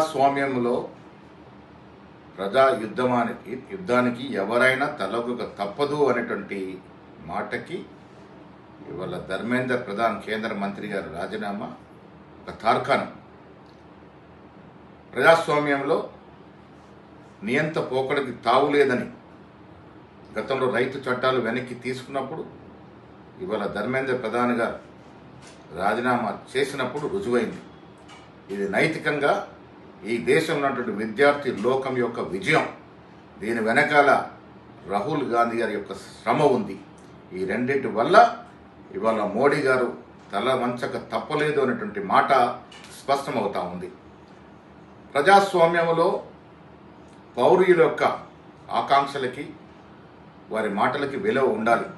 ప్రజాస్వామ్యంలో యుద్ధానికి ఎవరైనా తలొగ్గక తప్పదు అనేటువంటి మాటకి ఇవాళ ధర్మేంద్ర ప్రధాన్ కేంద్ర మంత్రి గారు రాజీనామా ఒక తార్కాణం. ప్రజాస్వామ్యంలో నియంత పోకడికి తావులేదని గతంలో రైతు చట్టాలు వెనక్కి తీసుకున్నప్పుడు ఇవాళ ధర్మేంద్ర ప్రధాన్ గారు రాజీనామా చేసినప్పుడు రుజువైంది. ఇది నైతికంగా ఈ దేశంలో ఉన్నటువంటి విద్యార్థి లోకం యొక్క విజయం. దీని వెనకాల రాహుల్ గాంధీ గారి యొక్క శ్రమ ఉంది. ఈ రెండింటి వల్ల ఇవాళ మోడీ గారు తల వంచక తప్పలేదు అనేటువంటి మాట స్పష్టమవుతా ఉంది. ప్రజాస్వామ్యంలో పౌరుల యొక్క ఆకాంక్షలకి వారి మాటలకి విలువ ఉండాలి.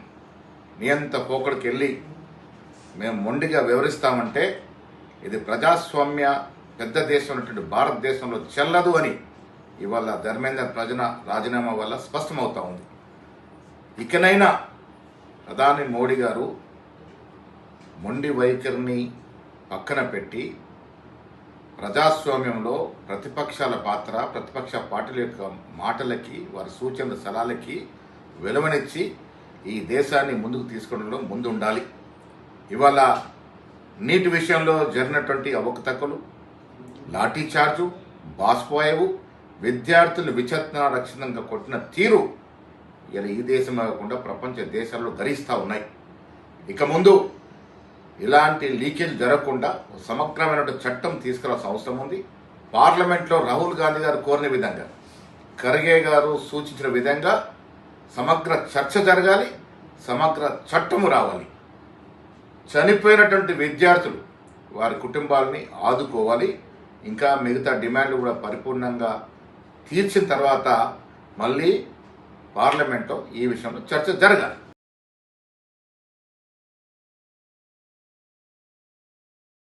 నియంత పోకడికి వెళ్ళి మేము మొండిగా వివరిస్తామంటే ఇది ప్రజాస్వామ్య పెద్ద దేశం ఉన్నటువంటి భారతదేశంలో చెల్లదు అని ఇవాళ ధర్మేంద్ర రాజీనామా వల్ల స్పష్టమవుతా ఉంది. ఇకనైనా ప్రధాని మోడీ గారు మొండి వైఖరిని పక్కన పెట్టి ప్రజాస్వామ్యంలో ప్రతిపక్షాల పాత్ర, ప్రతిపక్ష పార్టీల యొక్క మాటలకి, వారి సూచనల సలహాలకి విలువనిచ్చి ఈ దేశాన్ని ముందుకు తీసుకోవడంలో ముందుండాలి. ఇవాళ నీటి విషయంలో జరిగినటువంటి అవకతవకలు, లాఠీ చార్జు, బాష్పోయేవు, విద్యార్థులు విచక్షణారహితంగా కొట్టిన తీరు ఇలా ఈ దేశం కాకుండా ప్రపంచ దేశాల్లో గరిస్తూ ఉన్నాయి. ఇక ముందు ఇలాంటి లీకేజ్ జరగకుండా సమగ్రమైన చట్టం తీసుకురావాల్సిన అవసరం ఉంది. పార్లమెంట్లో రాహుల్ గాంధీ గారు కోరిన విధంగా, ఖర్గే గారు సూచించిన విధంగా సమగ్ర చర్చ జరగాలి, సమగ్ర చట్టము రావాలి. చనిపోయినటువంటి విద్యార్థులు వారి కుటుంబాలని ఆదుకోవాలి. ఇంకా మిగతా డిమాండ్లు కూడా పరిపూర్ణంగా తీర్చిన తర్వాత మళ్ళీ పార్లమెంట్లో ఈ విషయంలో చర్చ జరగాలి.